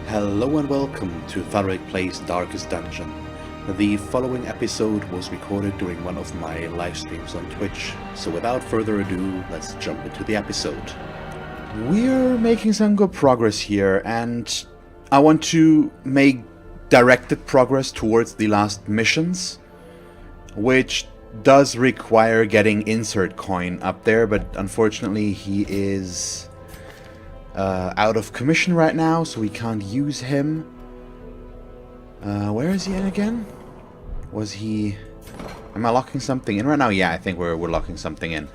Hello and welcome to Thalric Plays Darkest Dungeon. The following episode was recorded during one of my live streams on Twitch, so without further ado, let's jump into the episode. We're making some good progress here, and I want to make directed progress towards the last missions, which does require getting Insert Coin up there, but unfortunately he is out of commission right now, so we can't use him. Where is he in again? Was he... Am I locking something in right now? Yeah, I think we're locking something in.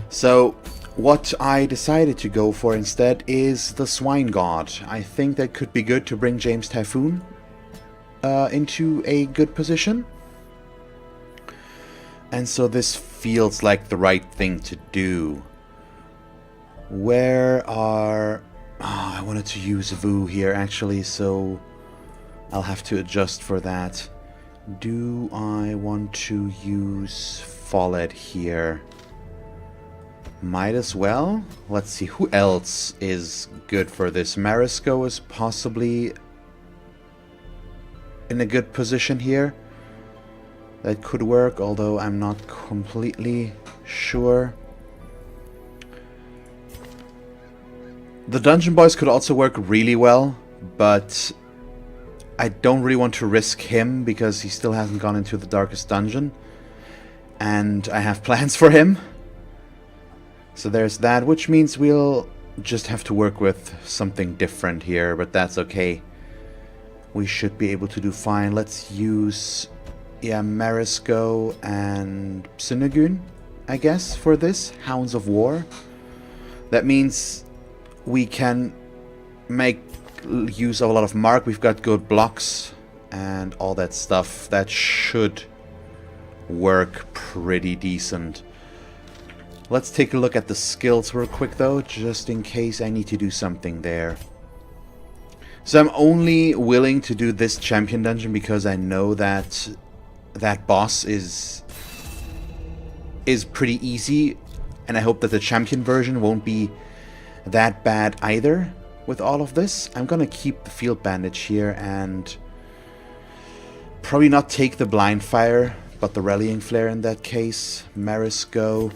So, what I decided to go for instead is the Swine God. I think that could be good to bring James Typhoon into a good position. And so this feels like the right thing to do. Where are... Oh, I wanted to use Vu here actually, so I'll have to adjust for that. Do I want to use Flawed here? Might as well. Let's see, who else is good for this? Marisco is possibly in a good position here. That could work, although I'm not completely sure. The Dungeon Boys could also work really well, but I don't really want to risk him because he still hasn't gone into the Darkest Dungeon. And I have plans for him. So there's that, which means we'll just have to work with something different here, but that's okay. We should be able to do fine. Let's use, yeah, Marisco and Synagoon, I guess, for this. Hounds of War. That means we can make use of a lot of mark. We've got good blocks and all that stuff. That should work pretty decent. Let's take a look at the skills real quick though, just in case I need to do something there. So I'm only willing to do this champion dungeon because I know that that boss is pretty easy, and I hope that the champion version won't be that bad either with all of this. I'm gonna keep the field bandage here and probably not take the blind fire, but the rallying flare in that case. Marisco.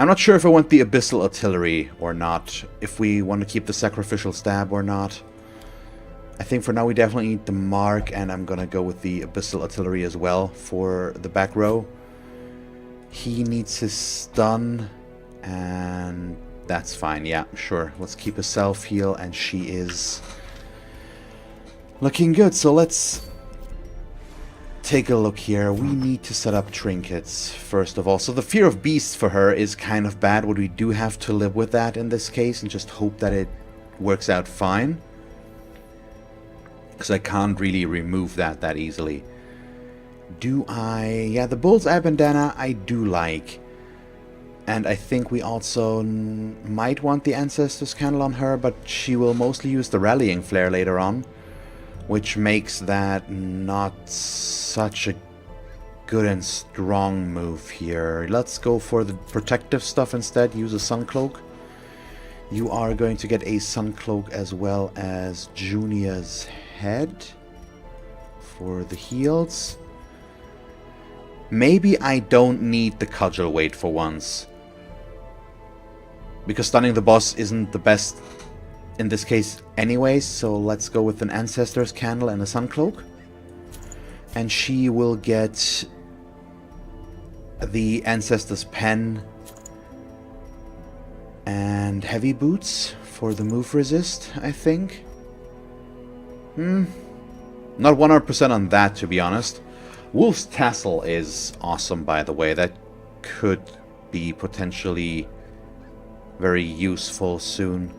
I'm not sure if I want the abyssal artillery or not, if we want to keep the sacrificial stab or not. I think for now we definitely need the mark, and I'm gonna go with the abyssal artillery as well for the back row. He needs his stun, and that's fine, yeah, sure. Let's keep a self-heal, and she is looking good. So let's take a look here. We need to set up trinkets, first of all. So the fear of beasts for her is kind of bad, but we do have to live with that in this case, and just hope that it works out fine. Because I can't really remove that easily. Do I... Yeah, the Bull's Eye Bandana I do like. And I think we also might want the Ancestor's Candle on her, but she will mostly use the Rallying Flare later on, which makes that not such a good and strong move here. Let's go for the protective stuff instead, use a Sun Cloak. You are going to get a Sun Cloak as well as Junia's head for the heals. Maybe I don't need the Cudgel Weight for once, because stunning the boss isn't the best in this case anyways, so let's go with an Ancestor's Candle and a Sun Cloak. And she will get the Ancestor's Pen and Heavy Boots for the move resist, I think. Not 100% on that, to be honest. Wolf's Tassel is awesome, by the way. That could be potentially very useful soon.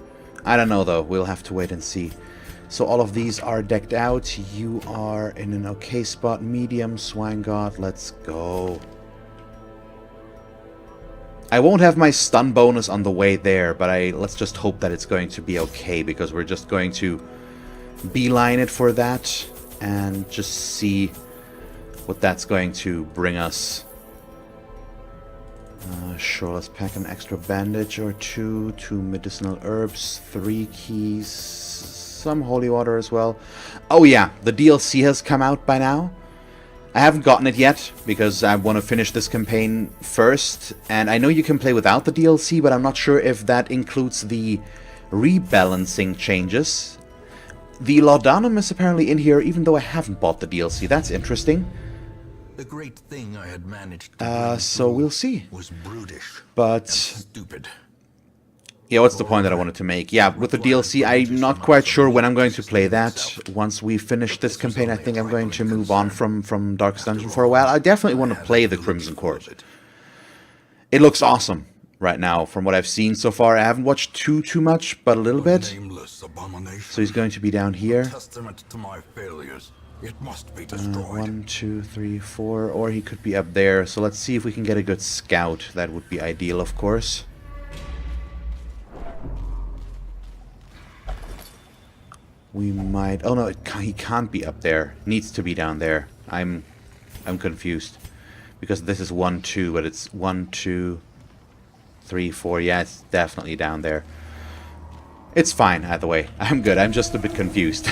I don't know though, we'll have to wait and see. So all of these are decked out. You are in an okay spot. Medium, Swine God, let's go. I won't have my stun bonus on the way there, but let's just hope that it's going to be okay, because we're just going to beeline it for that and just see what that's going to bring us. Sure, let's pack an extra bandage or two medicinal herbs, 3 keys. some holy water as well. Oh yeah, the DLC has come out by now. I haven't gotten it yet, because I want to finish this campaign first. And I know you can play without the DLC, but I'm not sure if that includes the rebalancing changes. The Laudanum is apparently in here, even though I haven't bought the DLC. That's interesting. The great thing I had managed to so we'll see. Was brutish, but stupid. Yeah, what's the point that I wanted to make? Yeah, with the DLC, I'm not quite sure when I'm going to play that. Once we finish this campaign, I think I'm going to move on from Darkest Dungeon for a while. I definitely want to play the Crimson Court. It looks awesome right now, from what I've seen so far. I haven't watched too much, but a little bit. So he's going to be down here. Testament to my failures. It must be destroyed. 1, 2, 3, 4, or he could be up there. So let's see if we can get a good scout. That would be ideal, of course. We might... Oh no, he can't be up there. Needs to be down there. I'm confused. Because this is 1, 2, but it's 1, 2, 3, 4. Yeah, it's definitely down there. It's fine, either way. I'm good. I'm just a bit confused.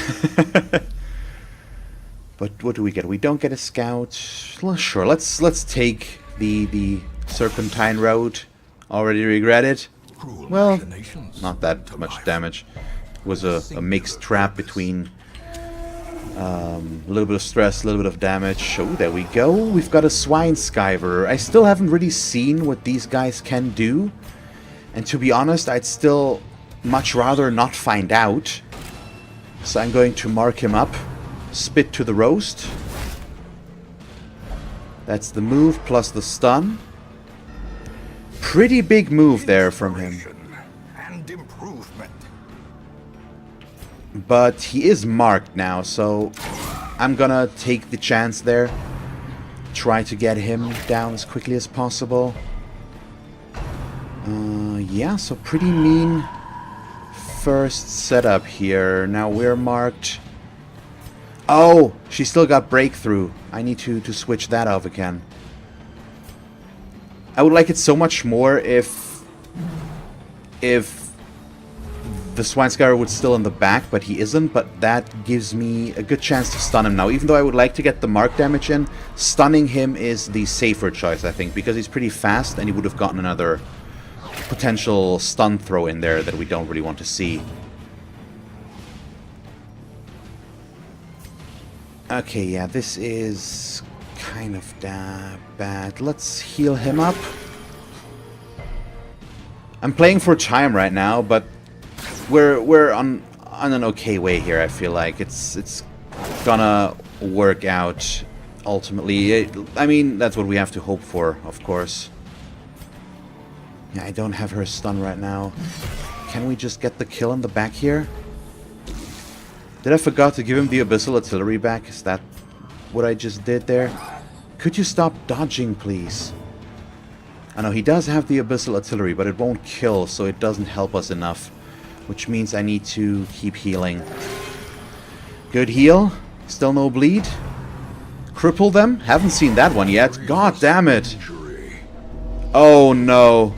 But what do we get? We don't get a scout. Well, sure, let's take the Serpentine Road. Already regret it. Well, not that much damage. Was a mixed trap between a little bit of stress, a little bit of damage. Oh, there we go. We've got a Swine Skyver. I still haven't really seen what these guys can do. And to be honest, I'd still much rather not find out. So I'm going to mark him up. Spit to the roast. That's the move plus the stun. Pretty big move there from him. But he is marked now, so I'm gonna take the chance there. Try to get him down as quickly as possible. Yeah, so pretty mean first setup here. Now we're marked. Oh, she still got breakthrough. I need to switch that off again. I would like it so much more if the Swine Skyver would still in the back, but he isn't. But that gives me a good chance to stun him now. Even though I would like to get the mark damage in, stunning him is the safer choice, I think, because he's pretty fast and he would have gotten another potential stun throw in there that we don't really want to see. Okay, yeah, this is kind of bad. Let's heal him up. I'm playing for time right now, but we're on an okay way here. I feel like it's gonna work out ultimately. I mean, that's what we have to hope for, of course. Yeah, I don't have her stun right now. Can we just get the kill in the back here? Did I forgot to give him the Abyssal Artillery back? Is that what I just did there? Could you stop dodging, please? I know he does have the Abyssal Artillery, but it won't kill, so it doesn't help us enough. Which means I need to keep healing. Good heal. Still no bleed. Cripple them? Haven't seen that one yet. God damn it. Oh no.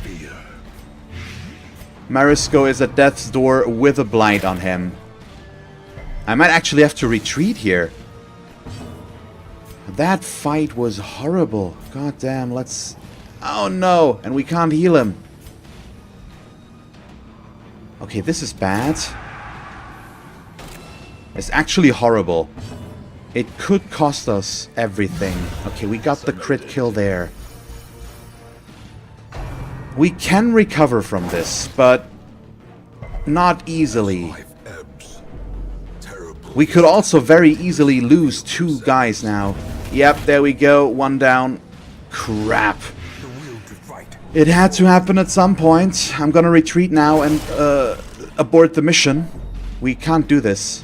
Marisco is at death's door with a blind on him. I might actually have to retreat here. That fight was horrible. God damn, let's... Oh no, and we can't heal him. Okay, this is bad. It's actually horrible. It could cost us everything. Okay, we got the crit kill there. We can recover from this, but not easily. We could also very easily lose 2 guys now. Yep, there we go. 1 down. Crap. It had to happen at some point. I'm gonna retreat now and abort the mission. We can't do this.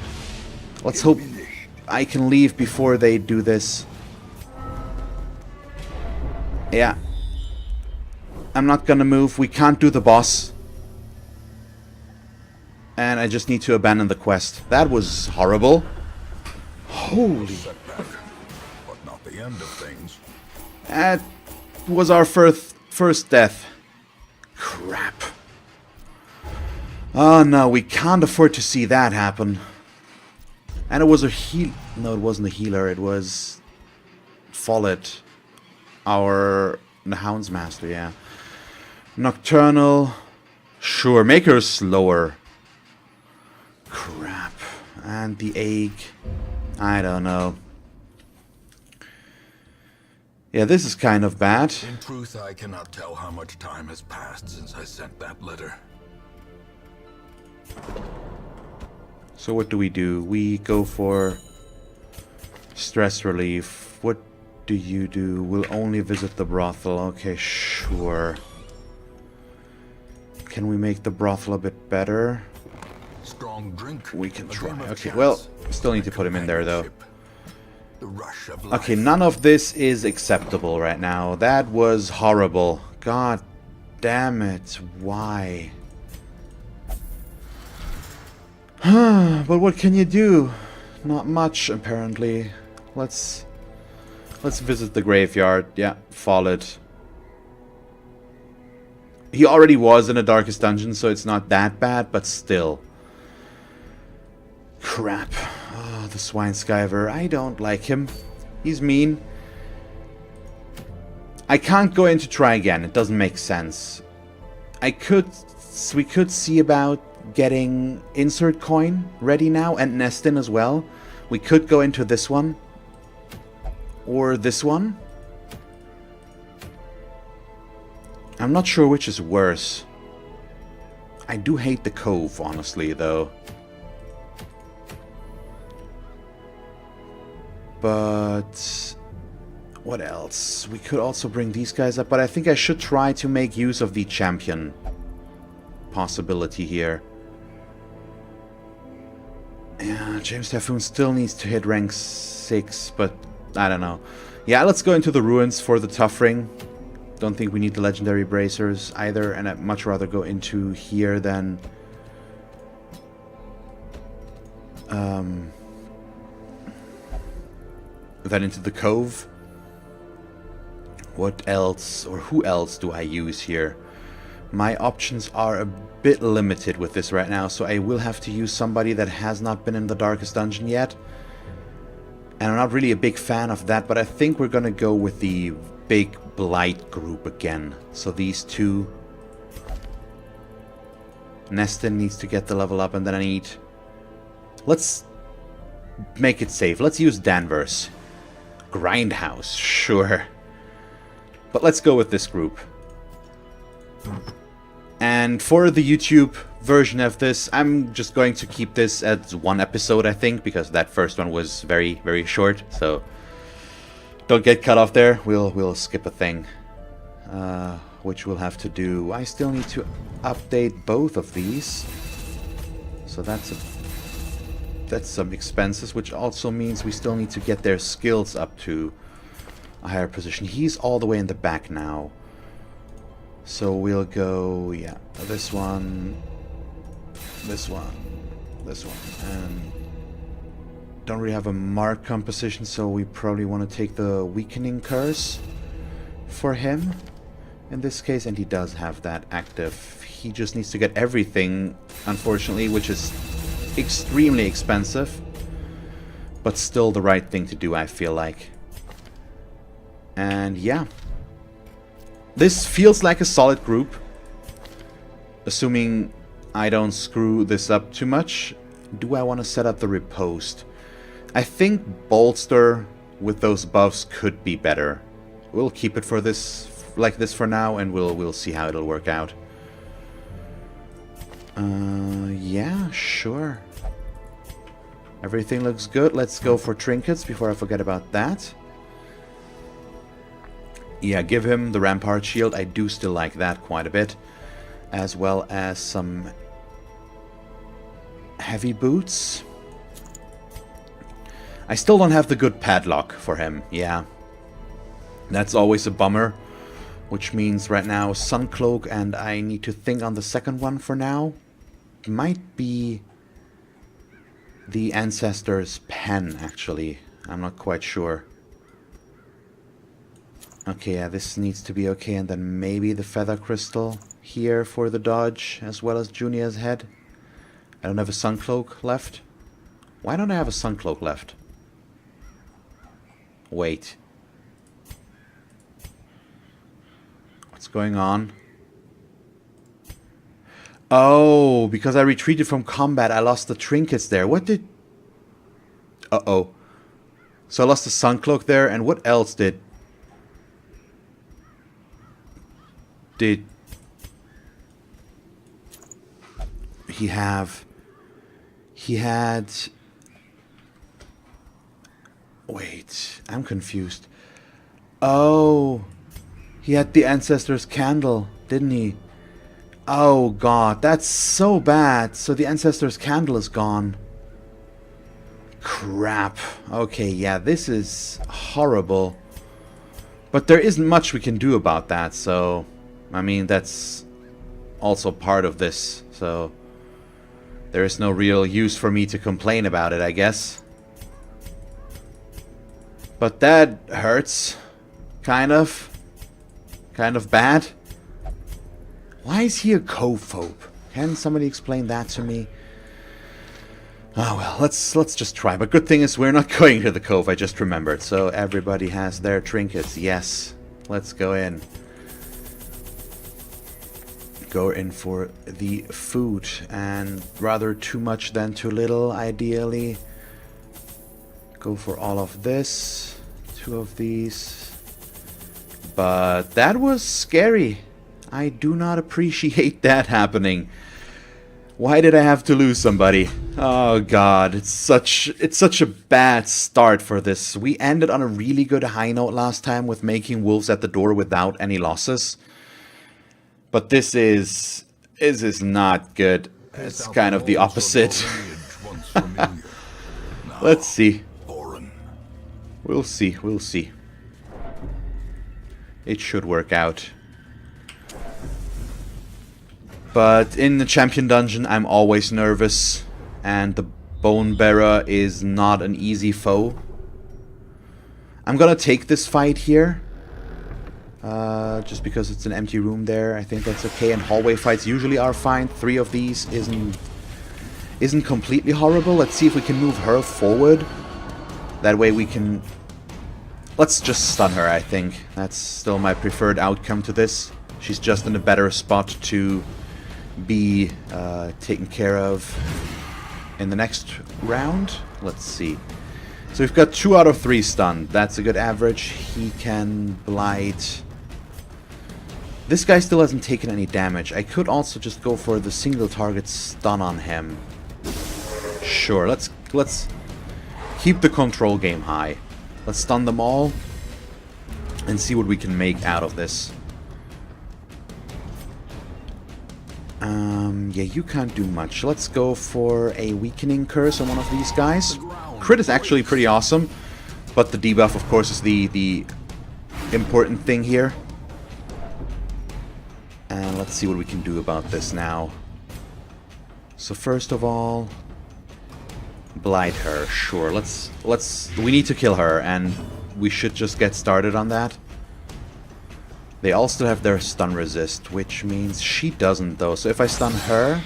Let's hope I can leave before they do this. Yeah. I'm not gonna move. We can't do the boss. And I just need to abandon the quest. That was horrible. Holy. But not the end of things. That was our first death. Crap. Oh no, we can't afford to see that happen. And it was a heal... No, it wasn't a healer. It was... Follett. The Hound's Master, yeah. Nocturnal. Sure, make her slower. Crap. And the egg. I don't know. Yeah, this is kind of bad. In truth, I cannot tell how much time has passed since I sent that letter. So what do? We go for stress relief. What do you do? We'll only visit the brothel. Okay, sure. Can we make the brothel a bit better? Strong drink. We can try. Okay, chance, well, still need to put him in there though. The rush of life. Okay, none of this is acceptable right now. That was horrible. God damn it. Why? But what can you do? Not much, apparently. Let's visit the graveyard. Yeah, followed. He already was in a darkest dungeon, so it's not that bad, but still. Crap. Oh, the swine skyver. I don't like him. He's mean. I can't go in to try again. It doesn't make sense. We could see about getting insert coin ready now and Nestin as well. We could go into this one. Or this one. I'm not sure which is worse. I do hate the cove, honestly, though. But what else? We could also bring these guys up, but I think I should try to make use of the champion possibility here. Yeah, James Typhoon still needs to hit rank 6, but I don't know. Yeah, let's go into the ruins for the tough ring. Don't think we need the legendary bracers either, and I'd much rather go into here than into the cove. What else, or who else do I use here? My options are a bit limited with this right now, so I will have to use somebody that has not been in the darkest dungeon yet. And I'm not really a big fan of that, but I think we're gonna go with the big blight group again. So these two. Nestin needs to get the level up, and then I need... Let's make it safe. Let's use Danvers. Grindhouse, sure. But let's go with this group. And for the YouTube version of this, I'm just going to keep this as one episode, I think, because that first one was very, very short. So don't get cut off there. We'll skip a thing, which we'll have to do. I still need to update both of these, so that's some expenses, which also means we still need to get their skills up to a higher position. He's all the way in the back now. So we'll go, yeah, this one, this one, this one, and don't really have a mark composition, so we probably want to take the weakening curse for him in this case, and he does have that active. He just needs to get everything, unfortunately, which is extremely expensive, but still the right thing to do, I feel like. And yeah. This feels like a solid group, assuming I don't screw this up too much. Do I want to set up the riposte? I think bolster with those buffs could be better. We'll keep it for this, like this for now, and we'll see how it'll work out. Yeah, sure. Everything looks good. Let's go for trinkets before I forget about that. Yeah, give him the Rampart Shield. I do still like that quite a bit. As well as some heavy boots. I still don't have the good padlock for him. Yeah. That's always a bummer. Which means right now Suncloak, and I need to think on the second one for now. Might be the Ancestor's Pen, actually. I'm not quite sure. Okay, yeah, this needs to be okay, and then maybe the Feather Crystal here for the dodge, as well as Junia's head. I don't have a Suncloak left. Why don't I have a sun cloak left? Wait. What's going on? Oh, because I retreated from combat, I lost the trinkets there. What did... Uh-oh. So I lost the sun cloak there, and what else did... he have... He had... Wait, I'm confused. Oh, he had the Ancestor's Candle, didn't he? Oh god, that's so bad. So the Ancestor's Candle is gone. Crap. Okay, yeah, this is horrible. But there isn't much we can do about that, so... I mean, that's also part of this, so... There is no real use for me to complain about it, I guess. But that hurts. Kind of. Kind of bad. Why is he a cove-phobe? Can somebody explain that to me? Oh well, let's just try. But good thing is we're not going to the cove, I just remembered. So everybody has their trinkets. Yes. Let's go in. Go in for the food. And rather too much than too little, ideally. Go for all of this. 2 of these. But that was scary. I do not appreciate that happening. Why did I have to lose somebody? Oh god, it's such a bad start for this. We ended on a really good high note last time with making wolves at the door without any losses. But this is not good. It's kind of the opposite. Let's see. We'll see, we'll see. It should work out. But in the champion dungeon, I'm always nervous. And the bone bearer is not an easy foe. I'm gonna take this fight here. Just because it's an empty room there. I think that's okay. And hallway fights usually are fine. 3 of these isn't completely horrible. Let's see if we can move her forward. That way we can... Let's just stun her, I think. That's still my preferred outcome to this. She's just in a better spot to be taken care of in the next round. Let's see. So we've got 2 out of 3 stunned. That's a good average. He can blight. This guy still hasn't taken any damage. I could also just go for the single target stun on him. Sure, let's keep the control game high. Let's stun them all and see what we can make out of this. Yeah, you can't do much. Let's go for a weakening curse on one of these guys. Crit is actually pretty awesome, but the debuff, of course, is the important thing here. And let's see what we can do about this now. So first of all, blight her. Sure, we need to kill her, and we should just get started on that. They all still have their stun resist, which means she doesn't though. So if I stun her,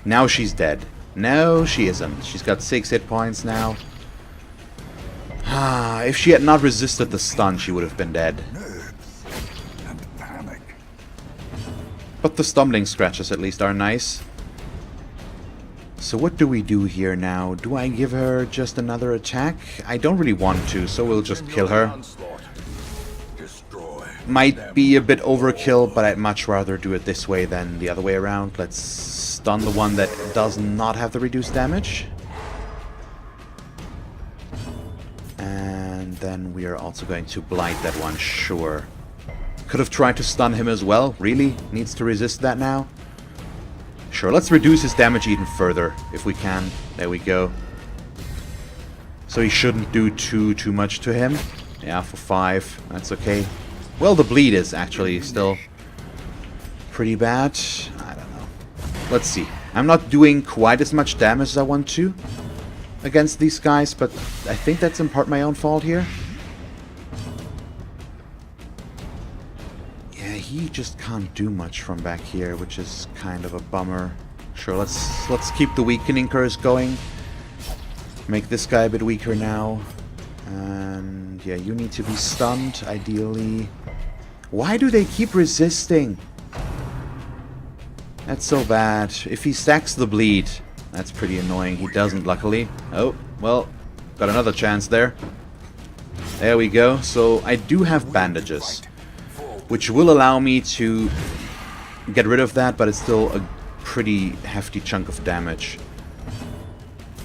now she's dead. No, she isn't. She's got 6 hit points now. If she had not resisted the stun, she would have been dead. But the stumbling scratches at least are nice. So what do we do here now? Do I give her just another attack? I don't really want to, so we'll just kill her. Might be a bit overkill, but I'd much rather do it this way than the other way around. Let's stun the one that does not have the reduced damage. And then we are also going to blight that one, sure. Could have tried to stun him as well. Really? Needs to resist that now? Sure, let's reduce his damage even further, if we can. There we go. So he shouldn't do too much to him. Yeah, for 5. That's okay. Well, the bleed is actually still pretty bad. I don't know. Let's see. I'm not doing quite as much damage as I want to against these guys, but I think that's in part my own fault here. Yeah, he just can't do much from back here, which is kind of a bummer. Sure, let's keep the weakening curse going. make this guy a bit weaker now. And yeah, you need to be stunned, ideally. Why do they keep resisting? That's so bad. If he stacks the bleed, that's pretty annoying. He doesn't, luckily. Oh, well, got another chance there. There we go. So I do have bandages, which will allow me to get rid of that, but it's still a pretty hefty chunk of damage.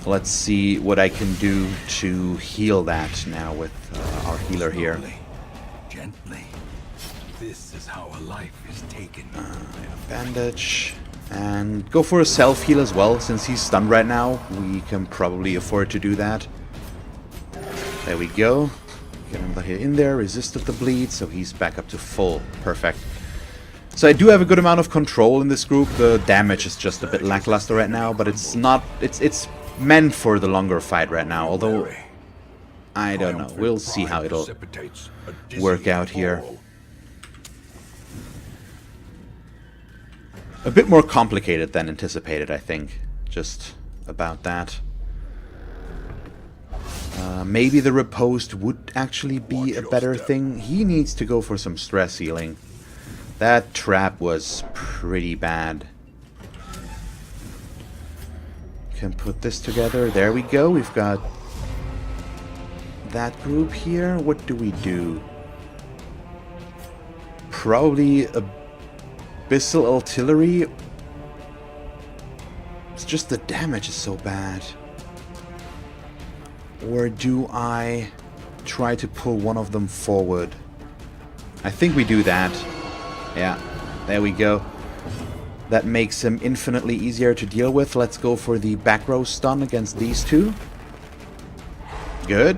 Let's see what I can do to heal that now with our healer here. Gently. This is how a life is taken. Bandage. And go for a self-heal as well. Since he's stunned right now, we can probably afford to do that. There we go. Get him here in there, resisted the bleed, so he's back up to full. Perfect. So I do have a good amount of control in this group. The damage is just a bit lackluster right now, but it's not... It's meant for the longer fight right now, although... I don't know. We'll see how it'll work out here. A bit more complicated than anticipated, I think. Just about that. Maybe the riposte would actually be a better thing. He needs to go for some stress healing. That trap was pretty bad. Can put this together. There we go. We've got that group here. What do we do? Probably Abyssal Artillery. It's just the damage is so bad. Or do I try to pull one of them forward? I think we do that. Yeah, there we go. That makes him infinitely easier to deal with. Let's go for the back row stun against these two. Good.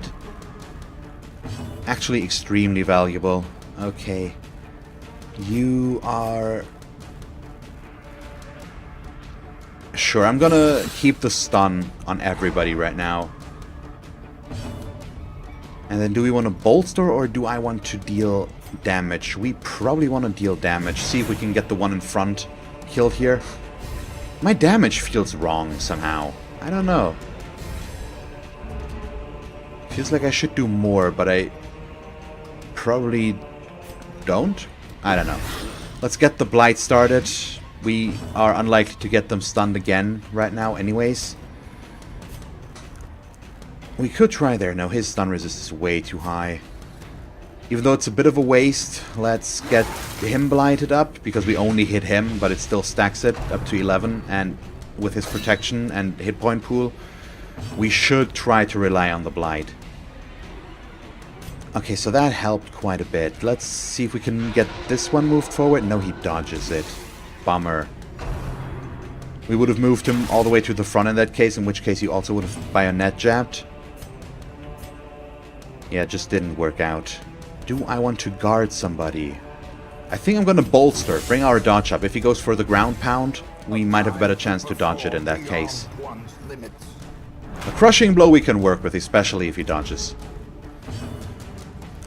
Actually extremely valuable. Okay. You are... Sure, I'm gonna keep the stun on everybody right now. And then do we want to bolster or do I want to deal damage? We probably want to deal damage. See if we can get the one in front killed here. My damage feels wrong somehow. I don't know. Feels like I should do more, but I probably don't. I don't know. Let's get the blight started. We are unlikely to get them stunned again right now anyways. We could try there. No, his stun resist is way too high. Even though it's a bit of a waste, let's get him blighted up, because we only hit him, but it still stacks it up to 11, and with his protection and hit point pool, we should try to rely on the blight. Okay, so that helped quite a bit. Let's see if we can get this one moved forward. No, he dodges it. Bummer. We would have moved him all the way to the front in that case, in which case he also would have bayonet jabbed. Yeah, it just didn't work out. Do I want to guard somebody? I think I'm going to bolster, bring our dodge up. If he goes for the ground pound, we might have a better chance to dodge it in that case. A crushing blow we can work with, especially if he dodges.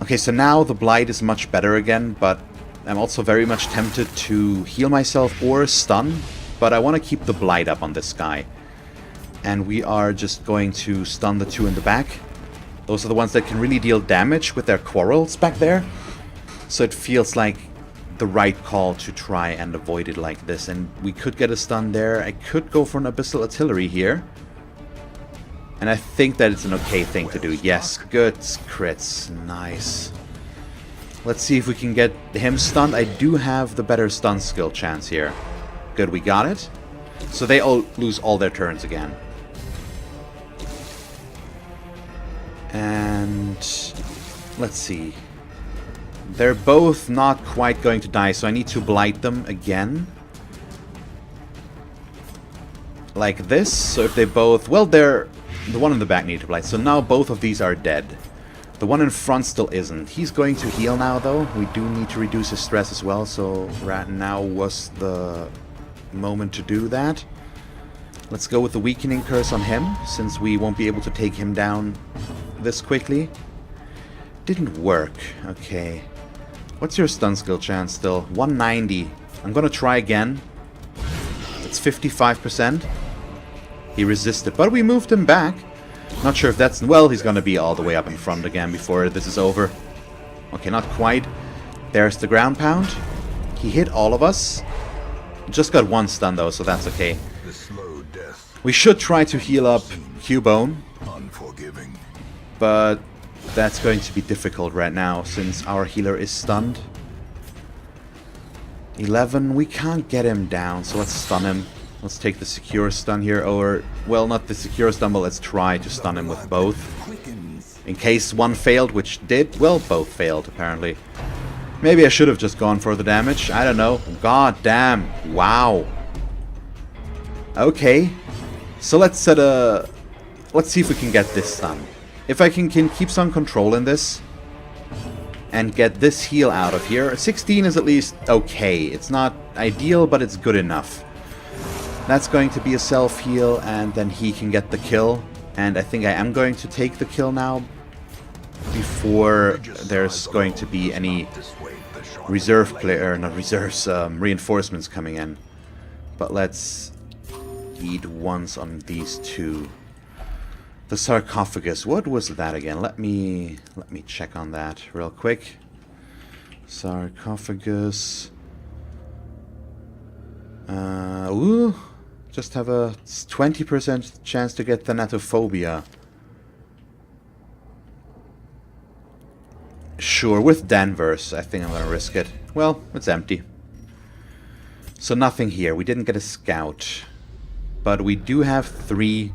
Okay, so now the blight is much better again, but I'm also very much tempted to heal myself or stun, but I want to keep the blight up on this guy. And we are just going to stun the two in the back. Those are the ones that can really deal damage with their quarrels back there. So it feels like the right call to try and avoid it like this. And we could get a stun there. I could go for an Abyssal Artillery here. And I think that it's an okay thing to do. Yes, good crits. Nice. Let's see if we can get him stunned. I do have the better stun skill chance here. Good, we got it. So they all lose all their turns again. And let's see. They're both not quite going to die, so I need to blight them again. Like this. So if they both... Well, they're... The one in the back need to blight. So now both of these are dead. The one in front still isn't. He's going to heal now, though. We do need to reduce his stress as well, so right now was the moment to do that. Let's go with the weakening curse on him, since we won't be able to take him down this quickly. Didn't work. Okay. What's your stun skill chance still? 190. I'm gonna try again. It's 55%. He resisted, but we moved him back. Not sure if that's... Well, he's gonna be all the way up in front again before this is over. Okay, not quite. There's the ground pound. He hit all of us. Just got one stun though, so that's okay. The slow death. We should try to heal up Cubone, Unforgiving. but that's going to be difficult right now since our healer is stunned. 11, we can't get him down, so let's stun him. Let's take the secure stun here, or, well, not the secure stun, but let's try to stun him with both. In case one failed, which did, well, both failed, apparently. Maybe I should have just gone for the damage, I don't know. God damn, wow. Okay, so let's set a... Let's see if we can get this stun. If I can keep some control in this, and get this heal out of here. 16 is at least okay. It's not ideal, but it's good enough. That's going to be a self-heal, and then he can get the kill. And I think I am going to take the kill now, before there's going to be any reserve player, not reserves, reinforcements coming in. But let's eat once on these two. The sarcophagus, what was that again? Let me check on that real quick. Sarcophagus. Ooh, just have a 20% chance to get thanatophobia. Sure, with Danvers, I think I'm gonna risk it. Well, it's empty. So nothing here. We didn't get a scout. But we do have 3.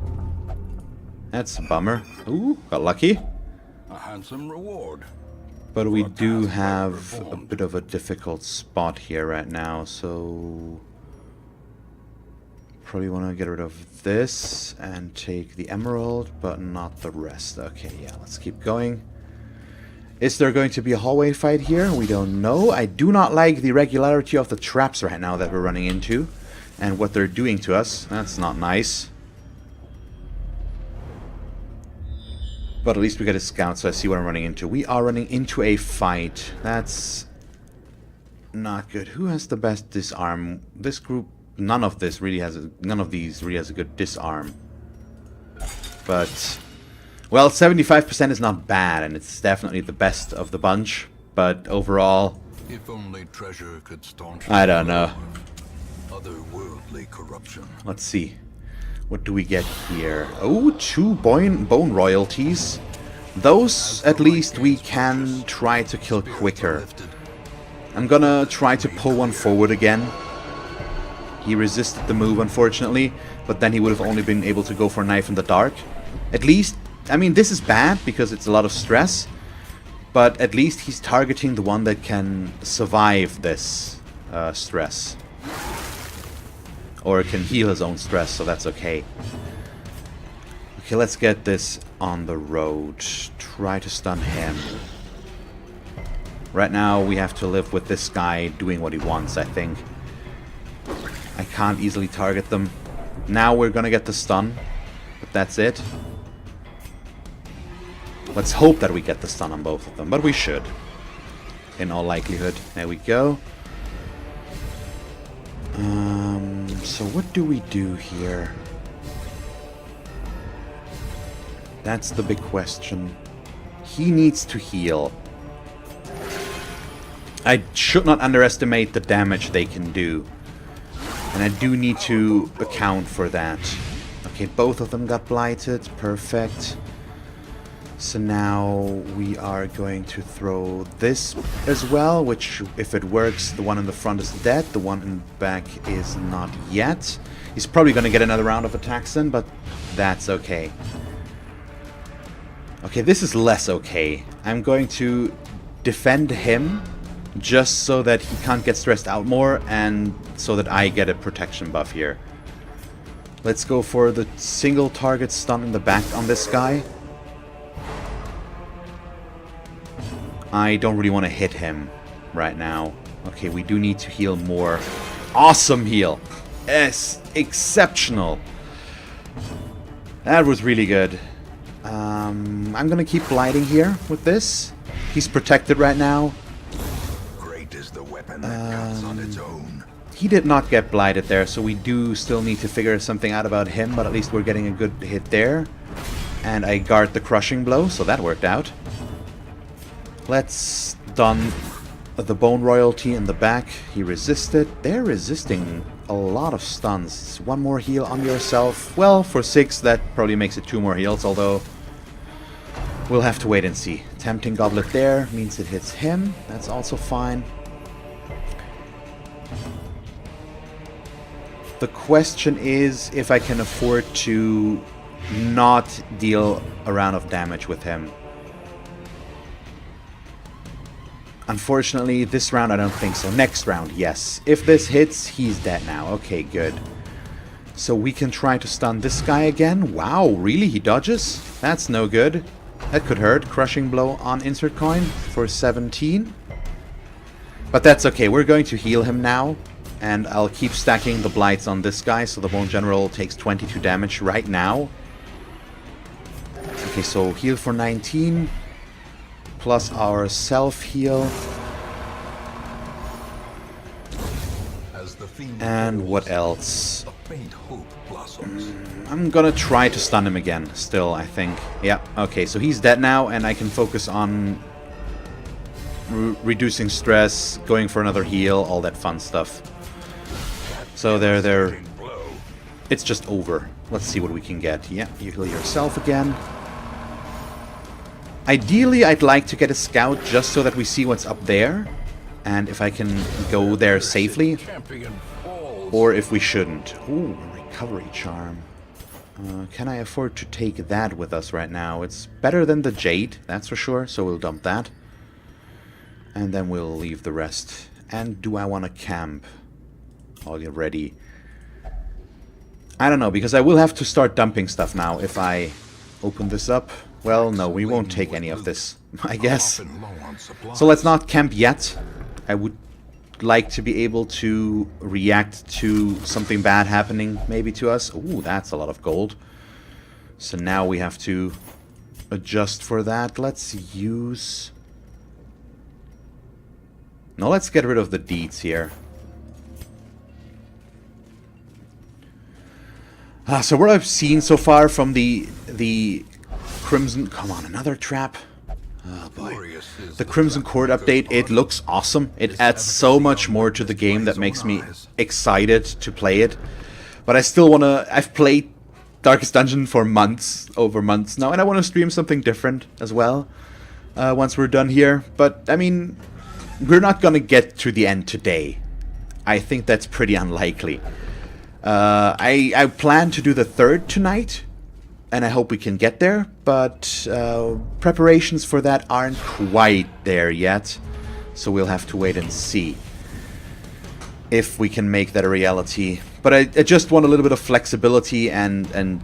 That's a bummer. Ooh, got lucky. A handsome reward. But we do have a bit of a difficult spot here right now, so... Probably want to get rid of this and take the emerald, but not the rest. Okay, yeah, let's keep going. Is there going to be a hallway fight here? We don't know. I do not like the irregularity of the traps right now that we're running into. And what they're doing to us. That's not nice. But at least we get a scout, so I see what I'm running into. We are running into a fight. That's not good. Who has the best disarm? This group, none of these really has a good disarm. But, well, 75% is not bad, and it's definitely the best of the bunch. But overall, If only treasure could staunch. I don't know. Otherworldly corruption. Let's see. What do we get here? Oh, 2 bone royalties. Those, at least, we can try to kill quicker. I'm gonna try to pull one forward again. He resisted the move, unfortunately, but then he would have only been able to go for a knife in the dark. At least, I mean, this is bad because it's a lot of stress, but at least he's targeting the one that can survive this stress. Or can heal his own stress, so that's okay. Okay, let's get this on the road. Try to stun him. Right now, we have to live with this guy doing what he wants, I think. I can't easily target them. Now we're gonna get the stun, but that's it. Let's hope that we get the stun on both of them, but we should. In all likelihood. There we go. So what do we do here? That's the big question. He needs to heal. I should not underestimate the damage they can do. And I do need to account for that. Okay, both of them got blighted. Perfect. So now we are going to throw this as well, which, if it works, the one in the front is dead. The one in the back is not yet. He's probably going to get another round of attacks then, but that's okay. Okay, this is less okay. I'm going to defend him just so that he can't get stressed out more and so that I get a protection buff here. Let's go for the single target stun in the back on this guy. I don't really want to hit him right now. Okay, we do need to heal more. Awesome heal. Yes, exceptional. That was really good. I'm gonna keep blighting here with this. He's protected right now. Great is the weapon that counts on its own. He did not get blighted there, so we do still need to figure something out about him, but at least we're getting a good hit there. And I guard the crushing blow, so that worked out. Let's stun the bone royalty in the back. He resisted. They're resisting a lot of stuns. One more heal on yourself. Well, for 6, that probably makes it 2 more heals, although we'll have to wait and see. Tempting Goblet there means it hits him. That's also fine. The question is if I can afford to not deal a round of damage with him. Unfortunately, this round I don't think so. Next round, yes. If this hits, he's dead now. Okay, good. So we can try to stun this guy again. Wow, really? He dodges? That's no good. That could hurt. Crushing blow on insert coin for 17. But that's okay. We're going to heal him now. And I'll keep stacking the blights on this guy, so the Bone General takes 22 damage right now. Okay, so heal for 19. Plus our self-heal. And what else? I'm gonna try to stun him again, still, I think. Yeah, okay, so he's dead now, and I can focus on reducing stress, going for another heal, all that fun stuff. So there. It's just over. Let's see what we can get. Yeah, you heal yourself again. Ideally, I'd like to get a scout just so that we see what's up there. And if I can go there safely. Or if we shouldn't. Ooh, a recovery charm. Can I afford to take that with us right now? It's better than the Jade, that's for sure. So we'll dump that. And then we'll leave the rest. And do I want to camp already? I don't know, because I will have to start dumping stuff now if I open this up. Well, no, we won't take any of this, I guess. So let's not camp yet. I would like to be able to react to something bad happening, maybe to us. Ooh, that's a lot of gold. So now we have to adjust for that. Let's use... No, let's get rid of the deeds here. So what I've seen so far from the Crimson... Come on, another trap. Oh boy. The Crimson Court update, it looks awesome. It adds so much more to the game that makes me excited to play it. But I still want to... I've played Darkest Dungeon for months, over months now, and I want to stream something different as well once we're done here. But, I mean, we're not going to get to the end today. I think that's pretty unlikely. I plan to do the 3rd tonight, and I hope we can get there, but preparations for that aren't quite there yet, so we'll have to wait and see if we can make that a reality. But I just want a little bit of flexibility and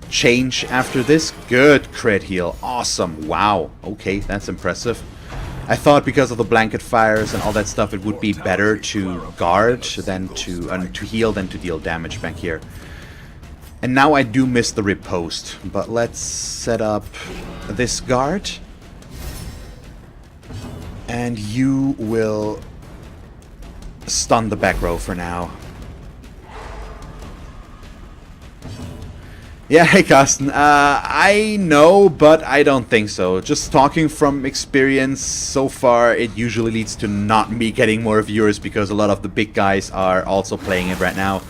change after this. Good crit heal. Awesome. Wow. Okay, that's impressive. I thought because of the blanket fires and all that stuff, it would be better to guard than to heal than to deal damage back here. And now I do miss the riposte, but let's set up this guard. And you will stun the back row for now. Yeah, hey Carsten, I know, but I don't think so. Just talking from experience, so far it usually leads to not me getting more viewers because a lot of the big guys are also playing it right now.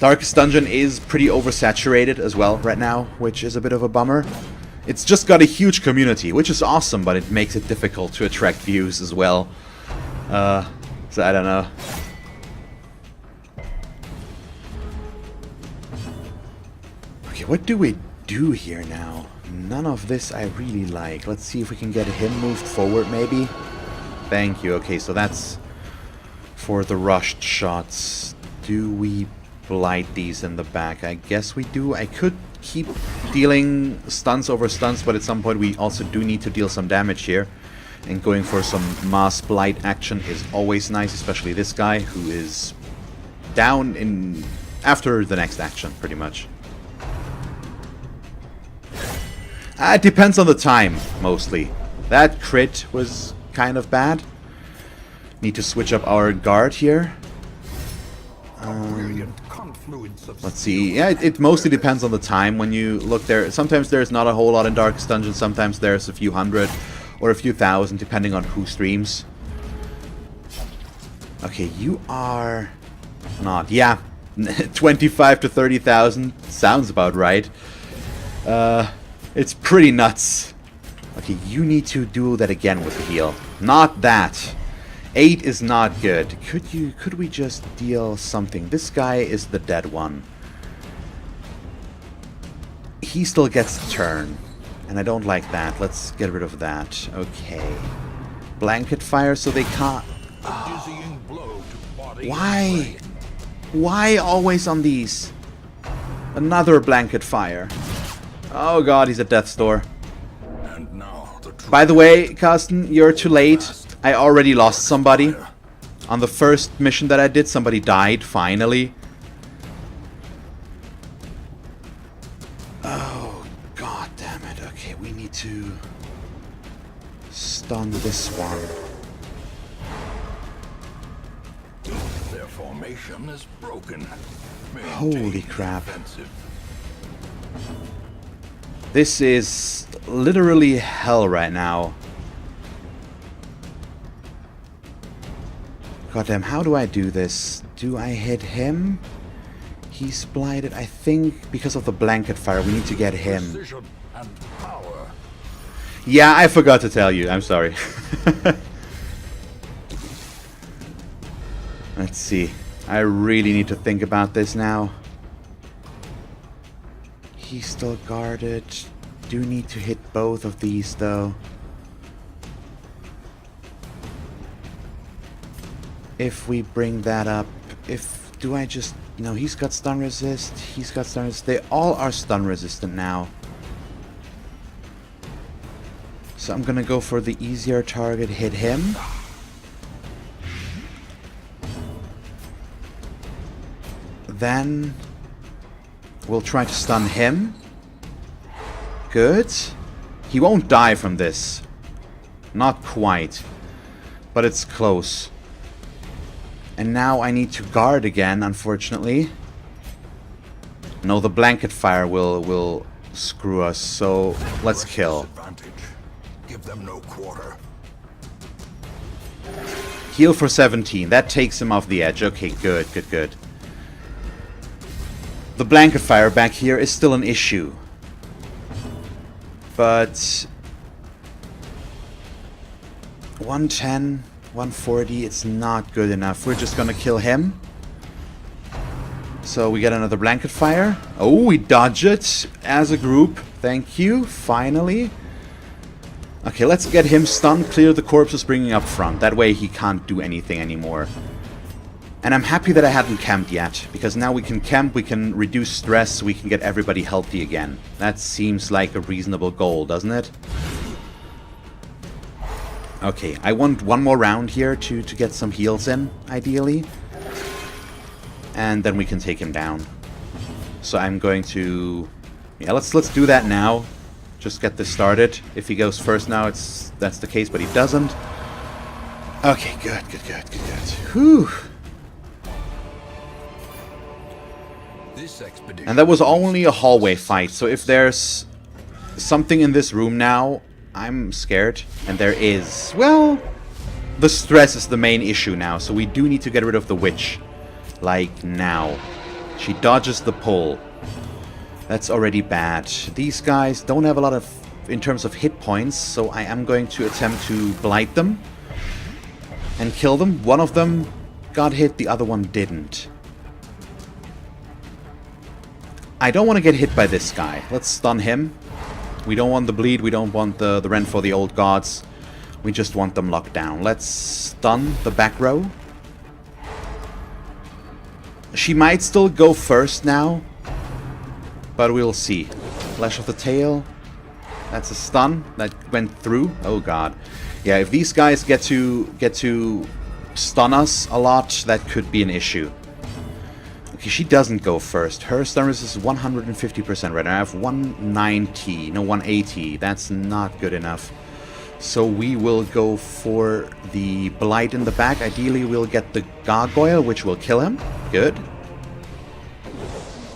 Darkest Dungeon is pretty oversaturated as well right now, which is a bit of a bummer. It's just got a huge community, which is awesome, but it makes it difficult to attract views as well. So I don't know. Okay, what do we do here now? None of this I really like. Let's see if we can get him moved forward, maybe. Thank you. Okay, so that's for the rushed shots. Do we blight these in the back? I guess we do. I could keep dealing stunts over stunts, but at some point we also do need to deal some damage here. And going for some mass blight action is always nice, especially this guy who is down in after the next action, pretty much. It depends on the time, mostly. That crit was kind of bad. Need to switch up our guard here. Let's see. Yeah, it mostly depends on the time when you look there. Sometimes there's not a whole lot in Darkest Dungeon. Sometimes there's a few hundred or a few thousand, depending on who streams. Okay, you are not. Yeah, 25 to 30,000 sounds about right. It's pretty nuts. Okay, you need to do that again with the heal. Not that. 8 is not good. Could we just deal something? This guy is the dead one. He still gets a turn. And I don't like that. Let's get rid of that. Okay. Blanket fire so they can't... Oh. Why? Why always on these? Another blanket fire. Oh god, he's at death's door. By the way, Carsten, you're too late. I already lost somebody. On the first mission that I did, somebody died, finally. Oh, god damn it. Okay, we need to stun this one. Their formation is broken. Holy crap. This is literally hell right now. Goddamn, how do I do this? Do I hit him? He's blighted. I think because of the blanket fire, we need to get him. Yeah, I forgot to tell you. I'm sorry. Let's see. I really need to think about this now. He's still guarded. Do need to hit both of these though. If we bring that up, do I just... No, he's got stun resist, he's got stun resist. They all are stun resistant now. So I'm gonna go for the easier target, hit him. Then we'll try to stun him. Good. He won't die from this. Not quite. But it's close. And now I need to guard again, unfortunately. No, the blanket fire will screw us, so let's kill. Give them no quarter. Heal for 17. That takes him off the edge. Okay, good. The blanket fire back here is still an issue. But 110, 140, it's not good enough. We're just gonna kill him. So we get another blanket fire. Oh, we dodge it as a group. Thank you, finally. Okay, let's get him stunned, clear the corpses bringing up front. That way he can't do anything anymore. And I'm happy that I hadn't camped yet, because now we can camp, we can reduce stress, we can get everybody healthy again. That seems like a reasonable goal, doesn't it? Okay, I want one more round here to get some heals in, ideally. And then we can take him down. So I'm going to... Yeah, let's do that now. Just get this started. If he goes first now, that's the case, but he doesn't. Okay, good. Whew. And that was only a hallway fight, so if there's something in this room now, I'm scared. And there is. Well, the stress is the main issue now, so we do need to get rid of the witch. Like, now. She dodges the pull. That's already bad. These guys don't have a lot of, in terms of hit points, so I am going to attempt to blight them. And kill them. One of them got hit, the other one didn't. I don't want to get hit by this guy. Let's stun him. We don't want the bleed, we don't want the rent for the old gods. We just want them locked down. Let's stun the back row. She might still go first now, but we'll see. Flash of the tail. That's a stun that went through. Oh god. Yeah, if these guys get to stun us a lot, that could be an issue. Okay, she doesn't go first. Her stun resist is 150% right now. I have 190. No, 180. That's not good enough. So we will go for the blight in the back. Ideally, we'll get the gargoyle, which will kill him. Good.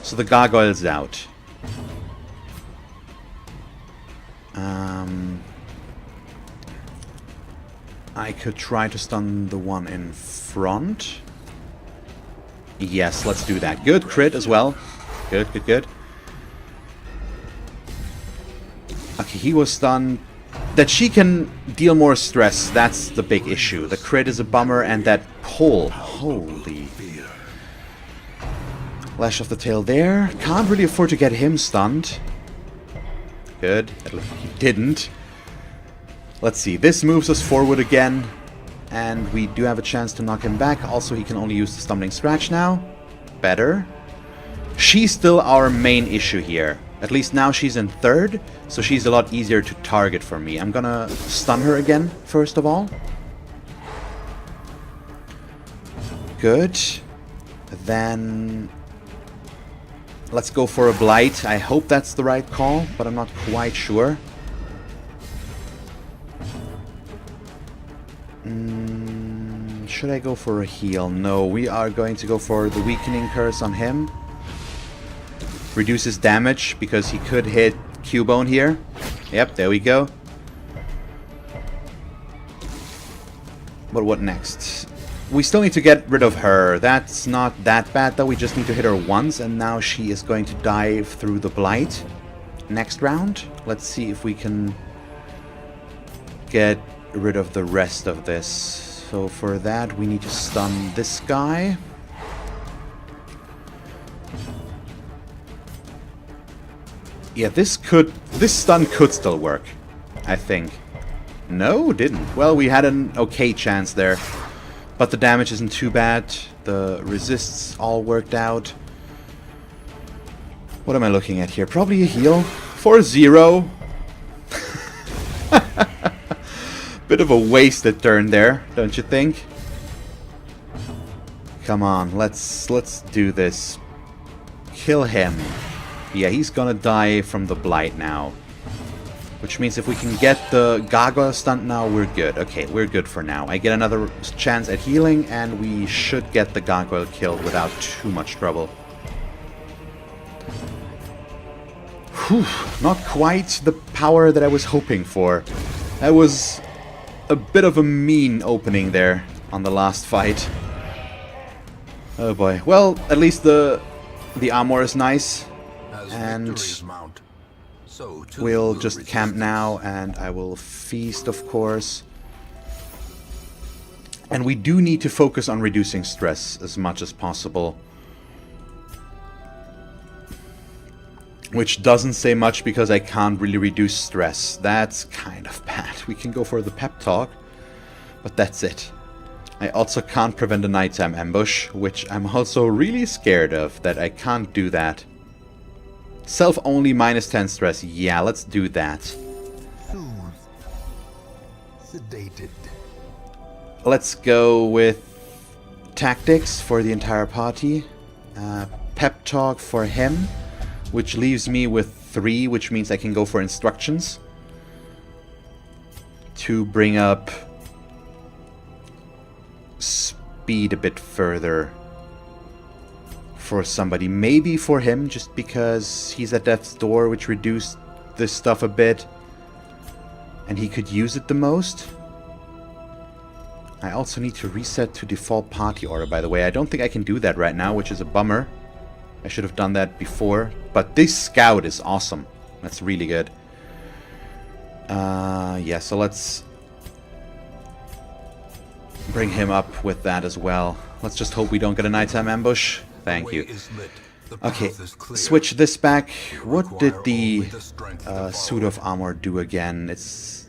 So the gargoyle's out. I could try to stun the one in front. Yes, let's do that. Good crit as well. Good, good, good. Okay, he was stunned. That she can deal more stress, that's the big issue. The crit is a bummer, and that pull. Holy. Lash of the tail there. Can't really afford to get him stunned. Good. At least he didn't. Let's see. This moves us forward again. And we do have a chance to knock him back. Also, he can only use the stumbling scratch now. Better. She's still our main issue here. At least now she's in third. So she's a lot easier to target for me. I'm gonna stun her again, first of all. Good. Then let's go for a blight. I hope that's the right call, but I'm not quite sure. Should I go for a heal? No, we are going to go for the weakening curse on him. Reduces damage because he could hit Cubone here. Yep, there we go. But what next? We still need to get rid of her. That's not that bad though. We just need to hit her once, and now she is going to dive through the blight. Next round, let's see if we can get rid of the rest of this. So for that, we need to stun this guy. Yeah, this stun could still work, I think. No, didn't. Well, we had an okay chance there. But the damage isn't too bad. The resists all worked out. What am I looking at here? Probably a heal. For 0. Bit of a wasted turn there, don't you think? Come on, let's do this. Kill him. Yeah, he's gonna die from the blight now. Which means if we can get the gargoyle stunt now, we're good. Okay, we're good for now. I get another chance at healing, and we should get the gargoyle killed without too much trouble. Whew, not quite the power that I was hoping for. That was a bit of a mean opening there on the last fight. Oh boy. Well, at least the armor is nice. And we'll just camp now, and I will feast, of course. And we do need to focus on reducing stress as much as possible. Which doesn't say much because I can't really reduce stress. That's kind of bad. We can go for the pep talk, but that's it. I also can't prevent a nighttime ambush, which I'm also really scared of, that I can't do that. Self-only -10 stress. Yeah, let's do that. Soothed. Sedated. Let's go with tactics for the entire party. Pep talk for him, which leaves me with 3, which means I can go for instructions to bring up speed a bit further for somebody. Maybe for him, just because he's at death's door, which reduced this stuff a bit, and he could use it the most. I also need to reset to default party order, by the way. I don't think I can do that right now, which is a bummer. I should have done that before. But this scout is awesome. That's really good. Yeah, so let's bring him up with that as well. Let's just hope we don't get a nighttime ambush. Thank you. Okay, switch this back. What did the suit of armor do again? It's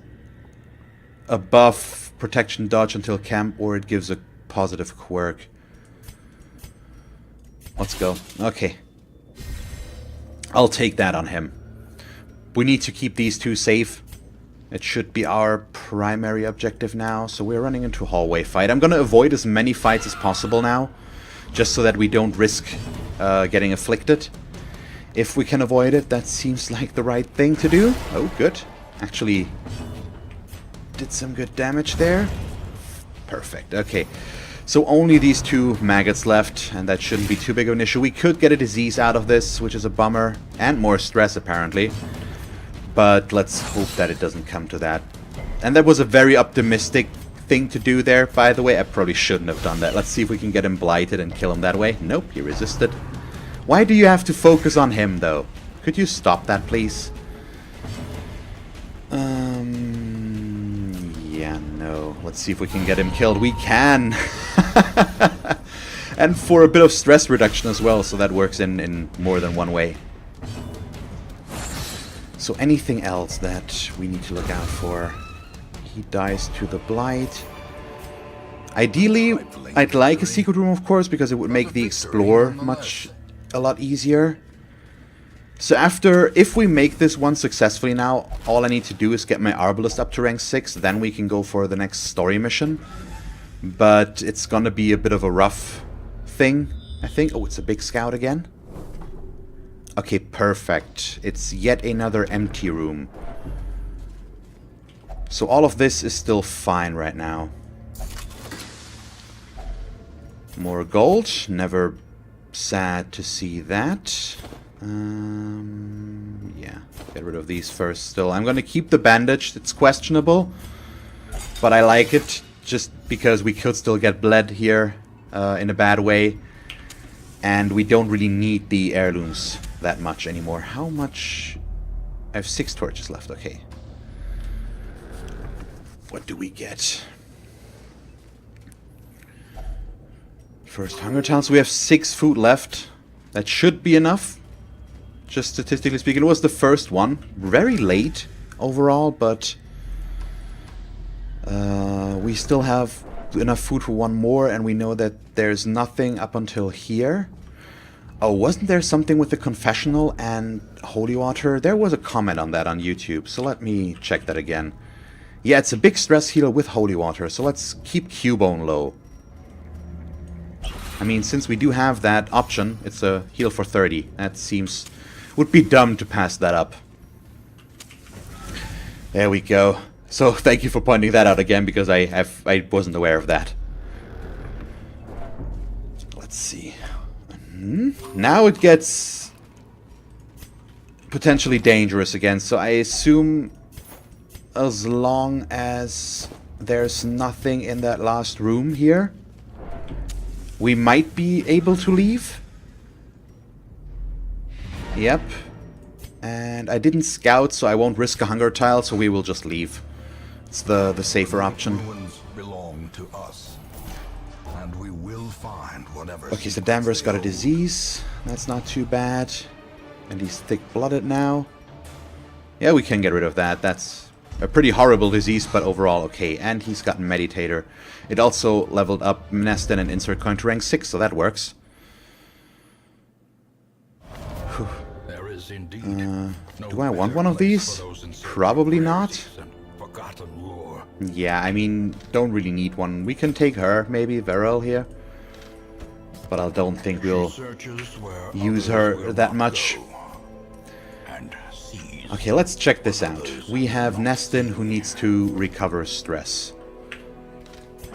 a buff, protection dodge until camp, or it gives a positive quirk. Let's go. Okay. I'll take that on him. We need to keep these two safe. It should be our primary objective now. So we're running into a hallway fight. I'm going to avoid as many fights as possible now, just so that we don't risk getting afflicted. If we can avoid it, that seems like the right thing to do. Oh, good. Actually, did some good damage there. Perfect. Okay. So only these 2 maggots left, and that shouldn't be too big of an issue. We could get a disease out of this, which is a bummer, and more stress apparently. But let's hope that it doesn't come to that. And that was a very optimistic thing to do there, by the way. I probably shouldn't have done that. Let's see if we can get him blighted and kill him that way. Nope, he resisted. Why do you have to focus on him, though? Could you stop that, please? Yeah, no. Let's see if we can get him killed. We can! And for a bit of stress reduction as well, so that works in more than one way. So anything else that we need to look out for? He dies to the blight. Ideally, I'd like a secret room, of course, because it would make the explore a lot easier. So if we make this one successfully now, all I need to do is get my Arbalist up to rank 6, then we can go for the next story mission. But it's gonna be a bit of a rough thing, I think. Oh, it's a big scout again. Okay, perfect. It's yet another empty room. So all of this is still fine right now. More gold. Never sad to see that. Yeah, get rid of these first still. I'm going to keep the bandage. It's questionable, but I like it just because we could still get bled here in a bad way. And we don't really need the heirlooms that much anymore. How much? I have 6 torches left. Okay. What do we get? First hunger town. So we have 6 food left. That should be enough. Just statistically speaking, it was the first one. Very late overall, but we still have enough food for one more, and we know that there's nothing up until here. Oh, wasn't there something with the confessional and holy water? There was a comment on that on YouTube, so let me check that again. Yeah, it's a big stress heal with holy water, so let's keep Cubone low. I mean, since we do have that option, it's a heal for 30. That seems... would be dumb to pass that up. There we go. So thank you for pointing that out again, because I wasn't aware of that. Let's see. Now it gets potentially dangerous again, so I assume as long as there's nothing in that last room here, we might be able to leave. Yep. And I didn't scout, so I won't risk a hunger tile, so we will just leave. It's the safer option. Ruins belong to us, and we will find whatever. Okay, so Danvers got a disease. That's not too bad. And he's thick-blooded now. Yeah, we can get rid of that. That's a pretty horrible disease, but overall okay. And he's got Meditator. It also leveled up Nestin and Insert Coin to rank 6, so that works. Whew. There is indeed Do I want one of these? Probably not. Yeah, I mean, don't really need one. We can take her, maybe Veril here. But I don't think we'll use her that much. Okay, let's check this out. We have Nestin, who needs to recover stress.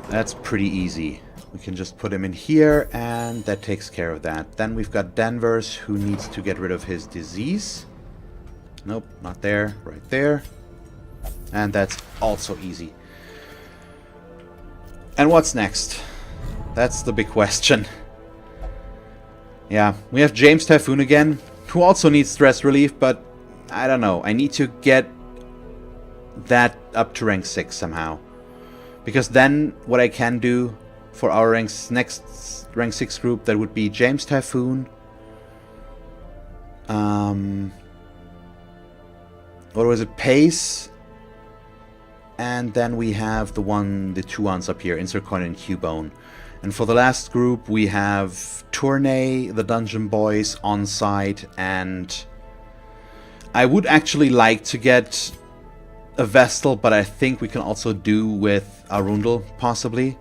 That's pretty easy. We can just put him in here, and that takes care of that. Then we've got Danvers, who needs to get rid of his disease. Nope, not there. Right there. And that's also easy. And what's next? That's the big question. Yeah, we have James Typhoon again, who also needs stress relief, but I don't know. I need to get that up to rank 6 somehow. Because then what I can do for our next rank 6 group, that would be James Typhoon. What was it? Pace. And then we have the 2 ones up here, Insert Coin and Cubone. And for the last group, we have Tournay, the Dungeon Boys, On-Site, and I would actually like to get a Vestal, but I think we can also do with Arundel, possibly.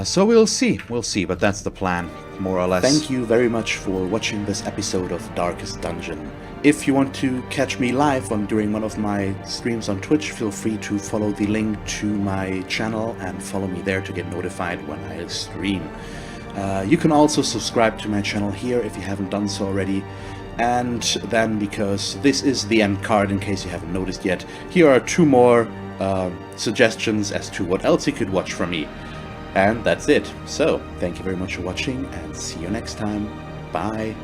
So we'll see, but that's the plan, more or less. Thank you very much for watching this episode of Darkest Dungeon. if you want to catch me live during one of my streams on Twitch, feel free to follow the link to my channel and follow me there to get notified when I stream. You can also subscribe to my channel here if you haven't done so already. And then, because this is the end card in case you haven't noticed yet, here are 2 more suggestions as to what else you could watch from me. And that's it. So, thank you very much for watching and see you next time. Bye.